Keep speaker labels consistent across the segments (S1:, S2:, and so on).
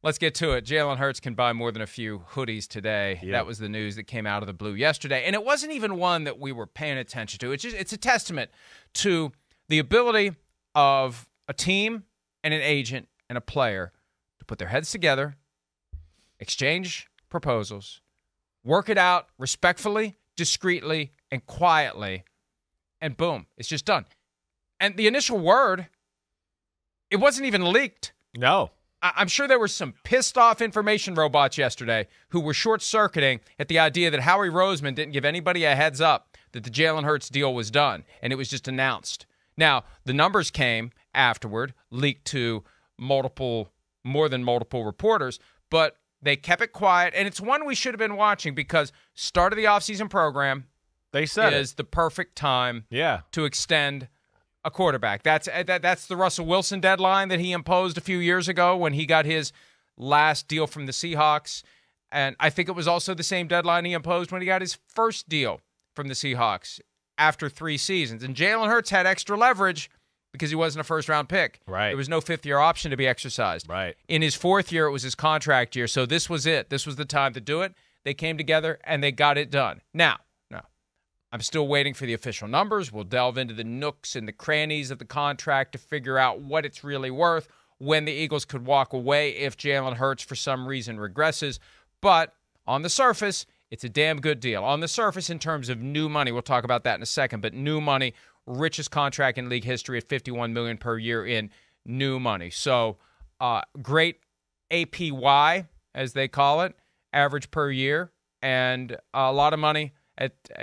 S1: let's get to it. Jalen Hurts can buy more than a few hoodies today.
S2: Yep.
S1: That was the news that came out of the blue yesterday. And it wasn't even one that we were paying attention to. It's a testament to the ability of a team and an agent and a player to put their heads together, exchange proposals, work it out respectfully, discreetly, and quietly, and boom, it's just done. And the initial word, it wasn't even leaked.
S2: No.
S1: I'm sure there were some pissed-off information robots yesterday who were short-circuiting at the idea that Howie Roseman didn't give anybody a heads up that the Jalen Hurts deal was done, and it was just announced. Now, the numbers came afterward, leaked to more than multiple reporters, but they kept it quiet, and it's one we should have been watching because start of the offseason program
S2: They said
S1: is the perfect time to extend a quarterback. That's the Russell Wilson deadline that he imposed a few years ago when he got his last deal from the Seahawks. And I think it was also the same deadline he imposed when he got his first deal from the Seahawks after 3 seasons. And Jalen Hurts had extra leverage because he wasn't a first-round pick.
S2: Right.
S1: There was no fifth-year option to be exercised.
S2: Right.
S1: In his 4th year, it was his contract year. So this was it. This was the time to do it. They came together, and they got it done. Now, I'm still waiting for the official numbers. We'll delve into the nooks and the crannies of the contract to figure out what it's really worth, when the Eagles could walk away if Jalen Hurts for some reason regresses. But on the surface, it's a damn good deal. On the surface, in terms of new money, we'll talk about that in a second, but new money, richest contract in league history at $51 million per year in new money. So great APY, as they call it, average per year, and a lot of money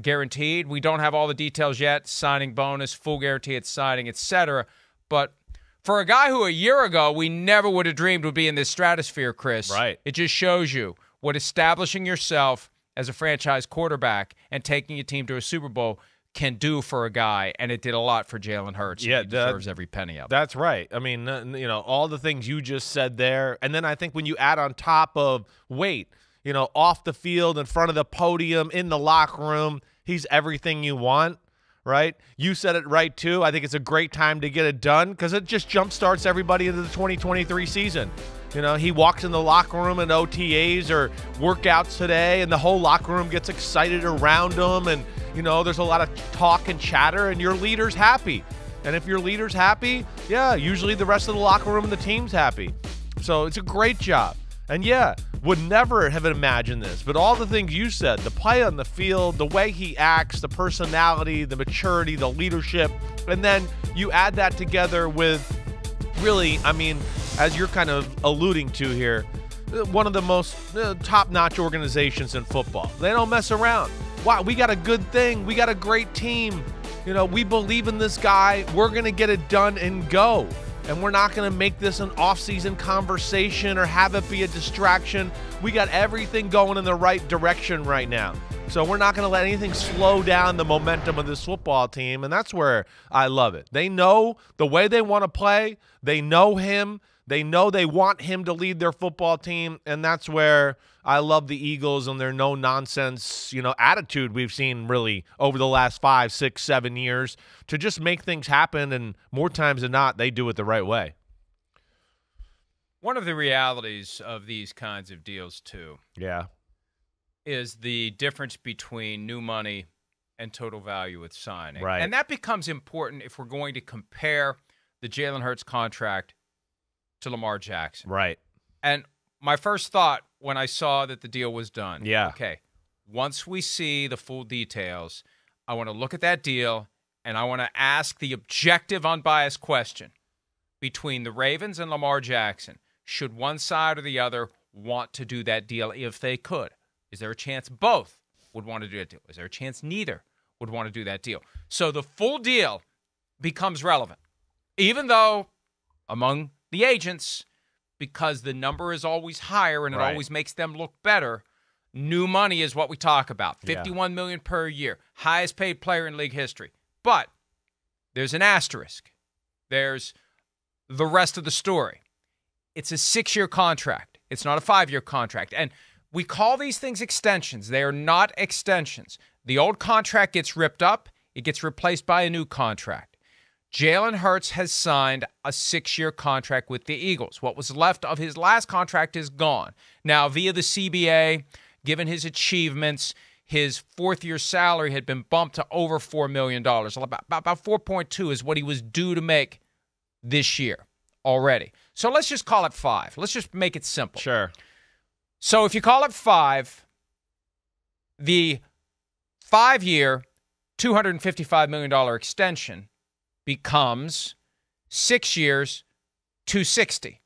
S1: guaranteed. We don't have all the details yet, signing bonus, full guarantee at signing, etc. But for a guy who a year ago we never would have dreamed would be in this stratosphere, Chris,
S2: right?
S1: It just shows you what establishing yourself as a franchise quarterback and taking a team to a Super Bowl can do for a guy, and it did a lot for Jalen Hurts.
S2: Yeah,
S1: he deserves every penny of it.
S2: That's right. I mean, all the things you just said there, and then I think when you add on top of weight, off the field, in front of the podium, in the locker room, he's everything you want, right? You said it right, too. I think it's a great time to get it done because it just jumpstarts everybody into the 2023 season. He walks in the locker room in OTAs or workouts today, and the whole locker room gets excited around him, and, there's a lot of talk and chatter, and your leader's happy. And if your leader's happy, usually the rest of the locker room and the team's happy. So it's a great job. And would never have imagined this, but all the things you said, the play on the field, the way he acts, the personality, the maturity, the leadership, and then you add that together with really, as you're kind of alluding to here, one of the most top-notch organizations in football. They don't mess around. Wow, we got a good thing. We got a great team. We believe in this guy. We're going to get it done and go. And we're not going to make this an off-season conversation or have it be a distraction. We got everything going in the right direction right now. So we're not going to let anything slow down the momentum of this football team, and that's where I love it. They know the way they want to play. They know him. They know they want him to lead their football team, and that's where I love the Eagles and their no-nonsense, attitude we've seen really over the last 5, 6, 7 years to just make things happen, and more times than not, they do it the right way.
S1: One of the realities of these kinds of deals, too, is the difference between new money and total value at signing.
S2: Right.
S1: And that becomes important if we're going to compare the Jalen Hurts contract to Lamar Jackson.
S2: Right.
S1: And my first thought when I saw that the deal was done, okay, once we see the full details, I want to look at that deal and I want to ask the objective, unbiased question between the Ravens and Lamar Jackson. Should one side or the other want to do that deal if they could? Is there a chance both would want to do that deal? Is there a chance neither would want to do that deal? So the full deal becomes relevant, even though among the agents, because the number is always higher and it always makes them look better, new money is what we talk about. $51 million per year, highest paid player in league history. But there's an asterisk. There's the rest of the story. It's a 6-year contract. It's not a 5-year contract. And we call these things extensions. They are not extensions. The old contract gets ripped up. It gets replaced by a new contract. Jalen Hurts has signed a 6-year contract with the Eagles. What was left of his last contract is gone. Now, via the CBA, given his achievements, his fourth-year salary had been bumped to over $4 million. About 4.2 is what he was due to make this year already. So let's just call it 5. Let's just make it simple.
S2: Sure.
S1: So if you call it 5, the 5-year, $255 million extension becomes 6 years, $260.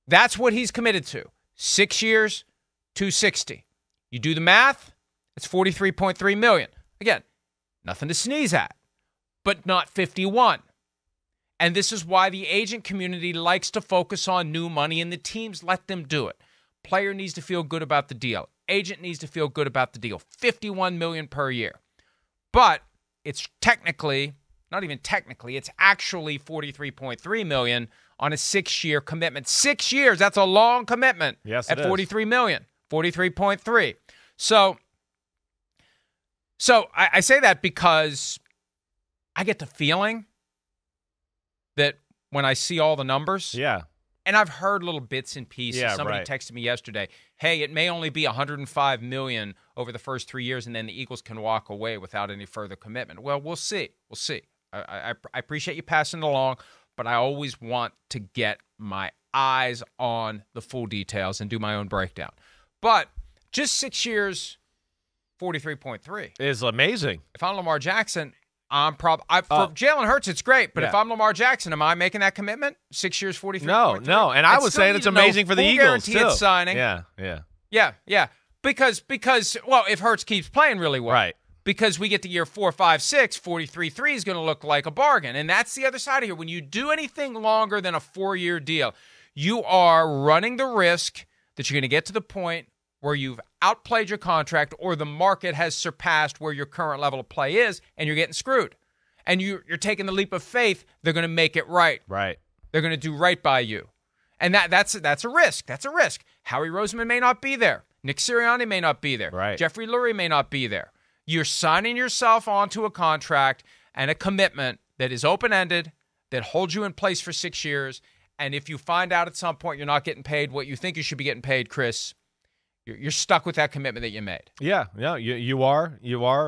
S1: That's what he's committed to. 6 years, $260. You do the math, it's $43.3 million. Again, nothing to sneeze at, but not 51. And this is why the agent community likes to focus on new money, and the teams let them do it. Player needs to feel good about the deal. Agent needs to feel good about the deal. $51 million per year. But it's technically, not even technically, it's actually $43.3 million on a 6-year commitment. 6 years, that's a long commitment.
S2: Yes,
S1: at $43 million, $43.3. So I say that because I get the feeling that when I see all the numbers, and I've heard little bits and pieces. Somebody texted me yesterday, hey, it may only be $105 million over the first 3 years, and then the Eagles can walk away without any further commitment. Well, we'll see. We'll see. I appreciate you passing it along, but I always want to get my eyes on the full details and do my own breakdown. But just 6 years, 43.3
S2: is amazing.
S1: If I'm Lamar Jackson, for Jalen Hurts, it's great. But if I'm Lamar Jackson, am I making that commitment? 6 years, 43.3?
S2: No. And I was saying it's amazing for the Eagles too.
S1: Signing. Yeah. Because if Hurts keeps playing really well,
S2: right?
S1: Because we get to year 4, 5, 6, 43.3 is going to look like a bargain, and that's the other side of here. When you do anything longer than a 4-year deal, you are running the risk that you're going to get to the point where you've outplayed your contract or the market has surpassed where your current level of play is, and you're getting screwed. And you're taking the leap of faith. They're going to make it right.
S2: Right.
S1: They're going to do right by you. And that's a risk. That's a risk. Howie Roseman may not be there. Nick Sirianni may not be there.
S2: Right.
S1: Jeffrey Lurie may not be there. You're signing yourself onto a contract and a commitment that is open-ended, that holds you in place for 6 years. And if you find out at some point you're not getting paid what you think you should be getting paid, Chris, you're stuck with that commitment that you made.
S2: Yeah, you are.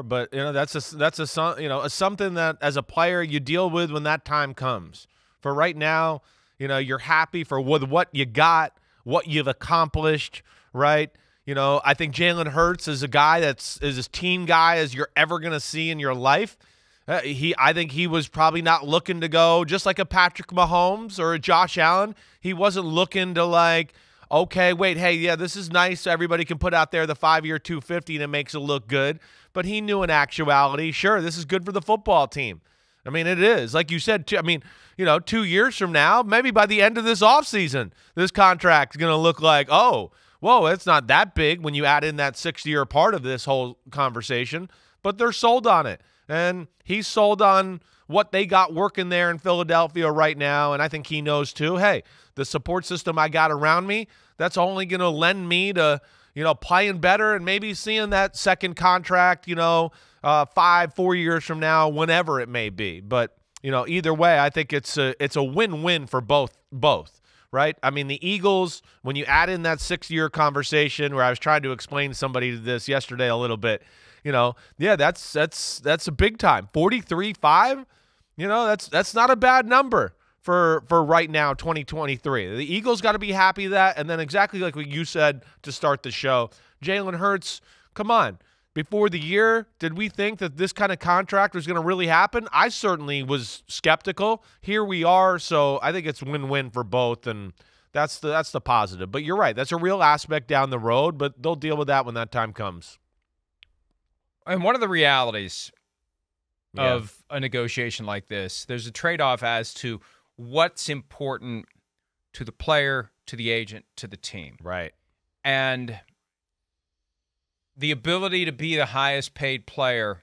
S2: But that's something that as a player you deal with when that time comes. For right now, you're happy for what you got, what you've accomplished, right? I think Jalen Hurts is a guy is as team guy as you're ever going to see in your life. I think he was probably not looking to go just like a Patrick Mahomes or a Josh Allen. He wasn't looking to okay, wait, hey, yeah, this is nice. Everybody can put out there the 5-year $250 and it makes it look good. But he knew in actuality, sure, this is good for the football team. I mean, it is. Like you said, 2 years from now, maybe by the end of this offseason, this contract is going to look like, oh, whoa, it's not that big when you add in that 6-year part of this whole conversation. But they're sold on it. And he's sold on what they got working there in Philadelphia right now. And I think he knows too, hey, the support system I got around me, that's only going to lend me to, playing better and maybe seeing that second contract, 4 years from now, whenever it may be. But, either way, I think it's a win-win for both, right? I mean, the Eagles, when you add in that 6-year conversation where I was trying to explain to somebody this yesterday a little bit, that's a big time. 43.5, that's not a bad number for right now, 2023. The Eagles got to be happy with that. And then exactly like what you said to start the show, Jalen Hurts, come on. Before the year, did we think that this kind of contract was going to really happen? I certainly was skeptical. Here we are, so I think it's win-win for both, and that's the positive. But you're right, that's a real aspect down the road, but they'll deal with that when that time comes.
S1: And one of the realities of a negotiation like this, there's a trade-off as to what's important to the player, to the agent, to the team.
S2: Right.
S1: And the ability to be the highest paid player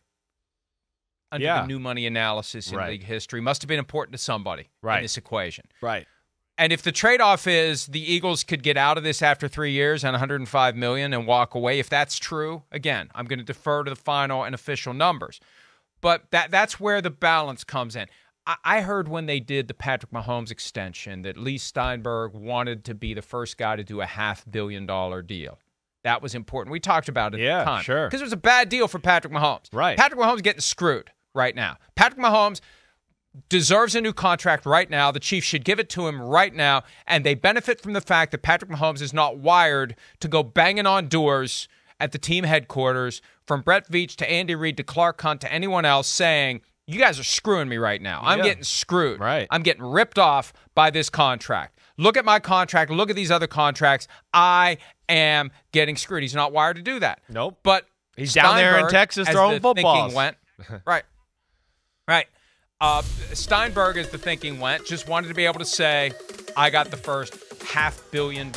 S1: under the new money analysis in league history must have been important to somebody in this equation.
S2: Right.
S1: And if the trade-off is the Eagles could get out of this after 3 years and $105 million and walk away, if that's true, again, I'm going to defer to the final and official numbers. But that's where the balance comes in. I heard when they did the Patrick Mahomes extension that Lee Steinberg wanted to be the first guy to do a $500 million deal. That was important. We talked about it at the time.
S2: Sure.
S1: Because it was a bad deal for Patrick Mahomes.
S2: Right.
S1: Patrick Mahomes getting screwed right now. Patrick Mahomes deserves a new contract right now. The Chiefs should give it to him right now, and they benefit from the fact that Patrick Mahomes is not wired to go banging on doors at the team headquarters from Brett Veach to Andy Reid to Clark Hunt to anyone else saying, you guys are screwing me right now. I'm getting screwed.
S2: Right.
S1: I'm getting ripped off by this contract. Look at my contract. Look at these other contracts. I am getting screwed. He's not wired to do that.
S2: Nope.
S1: But
S2: he's
S1: Steinberg,
S2: down there in Texas throwing footballs.
S1: Went, right. Steinberg, as the thinking went, just wanted to be able to say, I got the first $500 million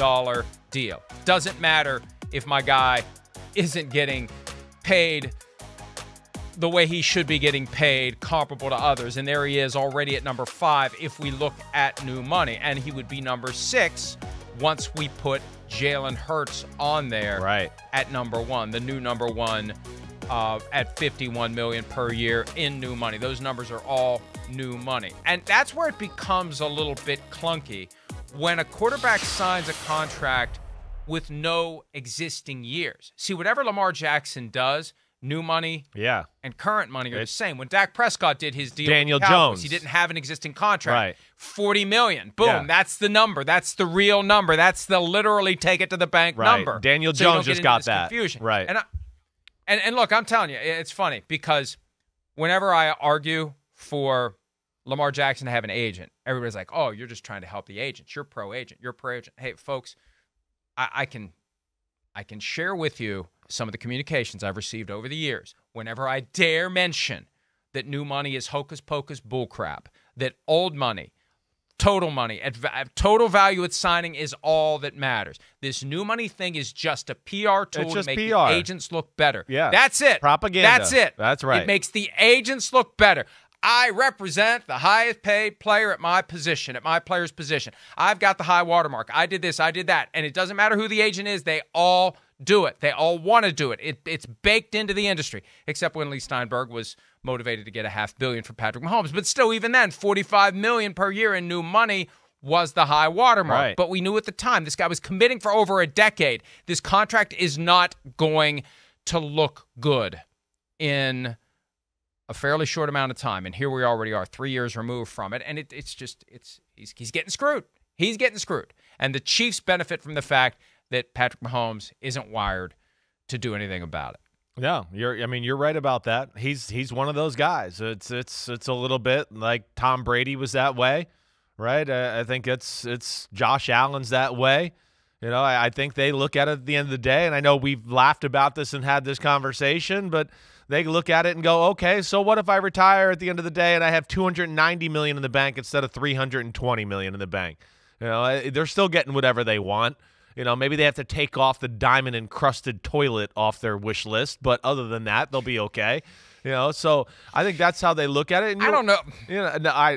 S1: deal. Doesn't matter if my guy isn't getting paid the way he should be getting paid, comparable to others. And there he is already at number 5 if we look at new money. And he would be number 6 once we put Jalen Hurts on there at number 1, the new number 1 at $51 million per year in new money. Those numbers are all new money. And that's where it becomes a little bit clunky when a quarterback signs a contract with no existing years. See, whatever Lamar Jackson does, new money and current money are the same. When Dak Prescott did his deal
S2: Daniel
S1: with the Cowboys,
S2: Jones,
S1: he didn't have an existing contract.
S2: Right.
S1: $40 million. Boom. That's the number. That's the real number. That's the literally take it to the bank number.
S2: Daniel
S1: so
S2: Jones just got that.
S1: Confusion.
S2: Right.
S1: And look, I'm telling you, it's funny because whenever I argue for Lamar Jackson to have an agent, everybody's like, oh, you're just trying to help the agents. You're pro agent. You're pro agent. Hey, folks, I can share with you some of the communications I've received over the years. Whenever I dare mention that new money is hocus pocus bullcrap, that old money, total money, total value at signing is all that matters. This new money thing is just a PR tool to make the agents look better.
S2: Yeah.
S1: That's it.
S2: Propaganda.
S1: That's it.
S2: That's right.
S1: It makes the agents look better. I represent the highest paid player at my position, at my player's position. I've got the high watermark. I did this, I did that. And it doesn't matter who the agent is, they all do it. They all want to do it. It's baked into the industry, except when Lee Steinberg was motivated to get a $500 million for Patrick Mahomes. But still, even then, $45 million per year in new money was the high watermark.
S2: Right.
S1: But we knew at the time this guy was committing for over a decade. This contract is not going to look good in a fairly short amount of time. And here we already are, 3 years removed from it. And he's getting screwed. He's getting screwed. And the Chiefs benefit from the fact that Patrick Mahomes isn't wired to do anything about it.
S2: Yeah, you're right about that. He's one of those guys. It's a little bit like Tom Brady was that way, right? I think it's Josh Allen's that way. You know, I think they look at it at the end of the day, and I know we've laughed about this and had this conversation, but they look at it and go, okay, so what if I retire at the end of the day and I have $290 million in the bank instead of $320 million in the bank? You know, they're still getting whatever they want. You know, maybe they have to take off the diamond-encrusted toilet off their wish list, but other than that, they'll be okay. You know, so I think that's how they look at it. And
S1: I don't know.
S2: You know, no, I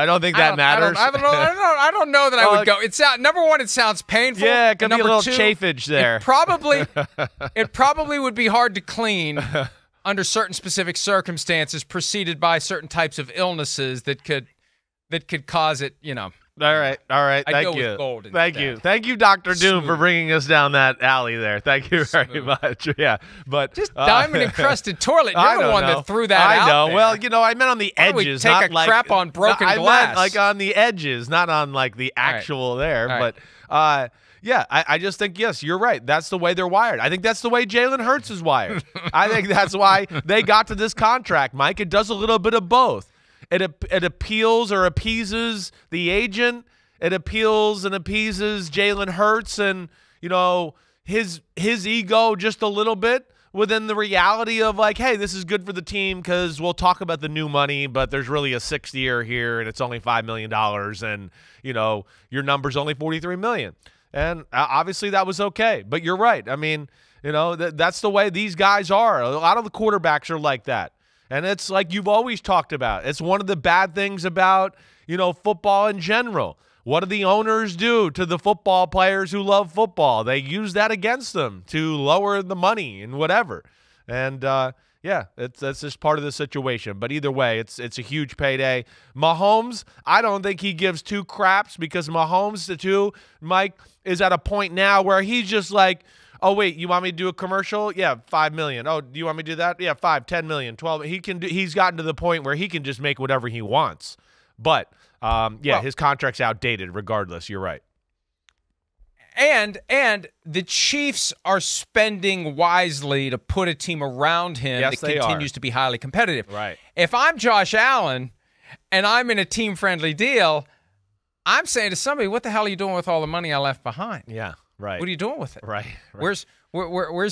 S2: don't think that matters.
S1: I don't know that I would go. Number one, it sounds painful.
S2: Yeah, it could be a little
S1: 2,
S2: chafage there.
S1: It probably would be hard to clean under certain specific circumstances, preceded by certain types of illnesses that could cause it. You know.
S2: All right. Thank you. Thank you, Dr. Doom, for bringing us down that alley there. Thank you very much. Yeah, but
S1: just diamond encrusted toilet. You're the one that threw that out.
S2: I know.
S1: There.
S2: Well, you know, I meant on the edges.
S1: Take
S2: not
S1: a
S2: like,
S1: crap on broken glass.
S2: I meant like on the edges, not on like the actual there.
S1: Right.
S2: But yeah, I just think, yes, you're right. That's the way they're wired. I think that's the way Jalen Hurts is wired. I think that's why they got to this contract, Mike. It does a little bit of both. It appeals or appeases the agent. It appeals and appeases Jalen Hurts and, you know, his ego just a little bit within the reality of like, hey, this is good for the team because we'll talk about the new money, but there's really a 6th year here and it's only $5 million and, you know, your number's only $43 million. And obviously that was okay. But you're right. I mean, you know, that's the way these guys are. A lot of the quarterbacks are like that. And it's like you've always talked about. It's one of the bad things about, you know, football in general. What do the owners do to the football players who love football? They use that against them to lower the money and whatever. And Yeah, that's just part of the situation. But either way, it's a huge payday. Mahomes, I don't think he gives two craps because Mahomes, too, Mike, is at a point now where he's just like, oh, wait, you want me to do a commercial? Yeah, $5 million. Oh, do you want me to do that? Yeah, 5, 10 million, 12. He's gotten to the point where he can just make whatever he wants. But, his contract's outdated regardless. You're right.
S1: And the Chiefs are spending wisely to put a team around him that continues to be highly competitive.
S2: Right.
S1: If I'm Josh Allen and I'm in a team-friendly deal, I'm saying to somebody, what the hell are you doing with all the money I left behind?
S2: Yeah, right.
S1: What are you doing with it?
S2: Right.
S1: Where's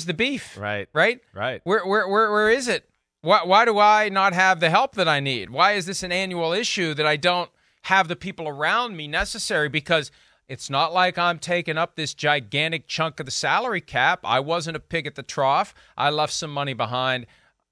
S1: the beef?
S2: Right.
S1: Right?
S2: Right.
S1: Where is it? Why do I not have the help that I need? Why is this an annual issue that I don't have the people around me necessary? Because it's not like I'm taking up this gigantic chunk of the salary cap. I wasn't a pig at the trough. I left some money behind.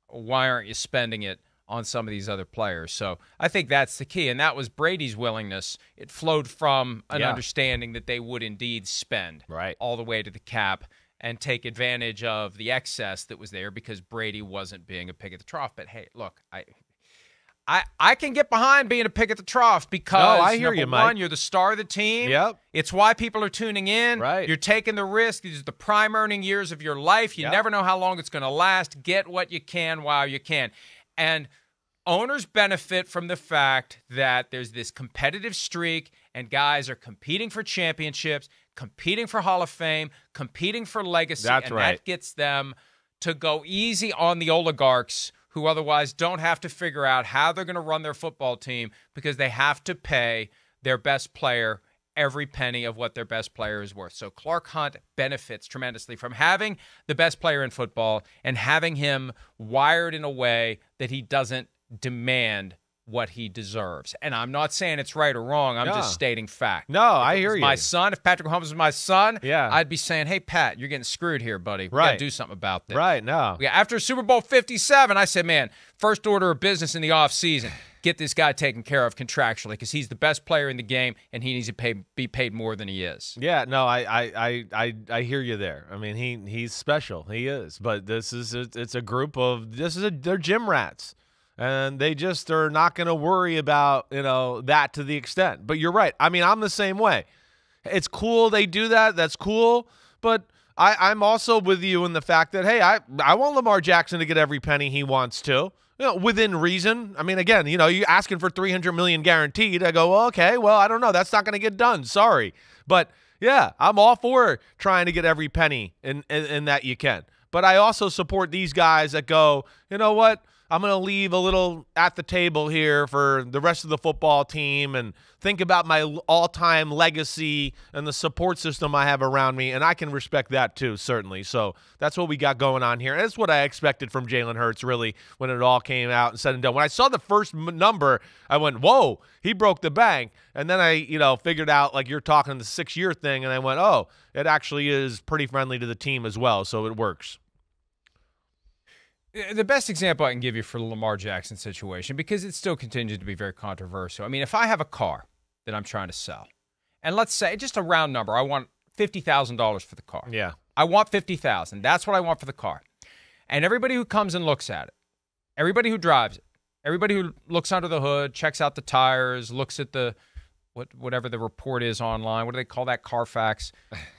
S1: Why aren't you spending it on some of these other players? So I think that's the key, and that was Brady's willingness. It flowed from an understanding that they would indeed spend all the way to the cap and take advantage of the excess that was there because Brady wasn't being a pig at the trough. But, hey, look, I can get behind being a pig at the trough because,
S2: I hear you, Mike.
S1: You're the star of the team.
S2: Yep.
S1: It's why people are tuning in.
S2: Right.
S1: You're taking the risk. These are the prime earning years of your life. You never know how long it's going to last. Get what you can while you can. And owners benefit from the fact that there's this competitive streak and guys are competing for championships, competing for Hall of Fame, competing for legacy.
S2: That's right.
S1: That gets them to go easy on the oligarchs who otherwise don't have to figure out how they're going to run their football team because they have to pay their best player every penny of what their best player is worth. So Clark Hunt benefits tremendously from having the best player in football and having him wired in a way that he doesn't demand what he deserves. And I'm not saying it's right or wrong. I'm just stating fact.
S2: No, I hear you.
S1: My son, if Patrick Mahomes was my son,
S2: Yeah.
S1: I'd be saying, hey, Pat, you're getting screwed here, buddy. We got to do something about this.
S2: Right, no.
S1: Yeah, after Super Bowl 57, I said, man, first order of business in the offseason, get this guy taken care of contractually because he's the best player in the game and he needs to be paid more than he is.
S2: Yeah, no, I hear you there. I mean, he's special. He is. But it's a group of they're gym rats. And they just are not going to worry about, that to the extent. But you're right. I mean, I'm the same way. It's cool they do that. That's cool. But I'm also with you in the fact that, hey, I want Lamar Jackson to get every penny he wants to, within reason. I mean, again, you're asking for $300 million guaranteed. I go, well, okay, well, I don't know. That's not going to get done. Sorry. But, yeah, I'm all for trying to get every penny in that you can. But I also support these guys that go, you know what? I'm going to leave a little at the table here for the rest of the football team and think about my all-time legacy and the support system I have around me, and I can respect that too, certainly. So that's what we got going on here. And that's what I expected from Jalen Hurts, really, when it all came out and said and done. When I saw the first number, I went, whoa, he broke the bank. And then I, figured out, like you're talking the 6-year thing, and I went, oh, it actually is pretty friendly to the team as well, so it works.
S1: The best example I can give you for the Lamar Jackson situation, because it still continues to be very controversial. I mean, if I have a car that I'm trying to sell, and let's say, just a round number, I want $50,000 for the car.
S2: Yeah.
S1: I want $50,000. That's what I want for the car. And everybody who comes and looks at it, everybody who drives it, everybody who looks under the hood, checks out the tires, looks at the whatever the report is online, what do they call that, Carfax?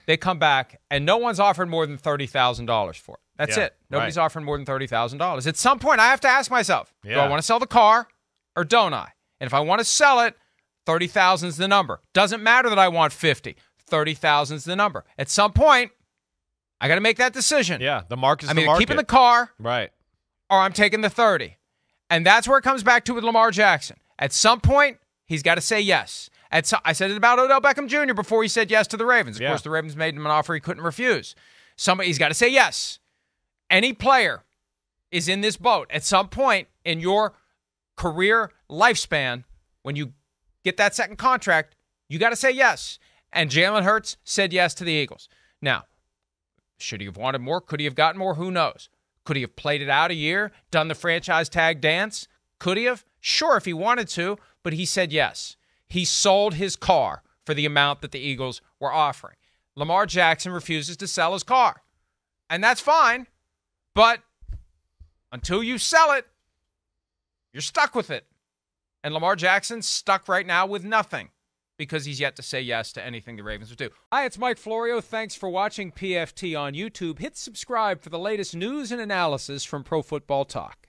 S1: They come back, and no one's offered more than $30,000 for it. That's it. Nobody's offering more than $30,000. At some point, I have to ask myself, do I want to sell the car or don't I? And if I want to sell it, 30,000 is the number. Doesn't matter that I want 50. 30,000 is the number. At some point, I got to make that decision.
S2: Yeah, the market is the
S1: market. I'm
S2: market.
S1: either keeping the car
S2: right,
S1: or I'm taking the 30. And that's where it comes back to with Lamar Jackson. At some point, he's got to say yes. I said it about Odell Beckham Jr. before he said yes to the Ravens. Of course, the Ravens made him an offer he couldn't refuse. He's got to say yes. Any player is in this boat. At some point in your career lifespan, when you get that second contract, you got to say yes. And Jalen Hurts said yes to the Eagles. Now, should he have wanted more? Could he have gotten more? Who knows? Could he have played it out a year, done the franchise tag dance? Could he have? Sure, if he wanted to, but he said yes. He sold his car for the amount that the Eagles were offering. Lamar Jackson refuses to sell his car. And that's fine. But Until you sell it, you're stuck with it. And Lamar Jackson's stuck right now with nothing because he's yet to say yes to anything the Ravens would do. Hi, it's Mike Florio. Thanks for watching PFT on YouTube. Hit subscribe for the latest news and analysis from Pro Football Talk.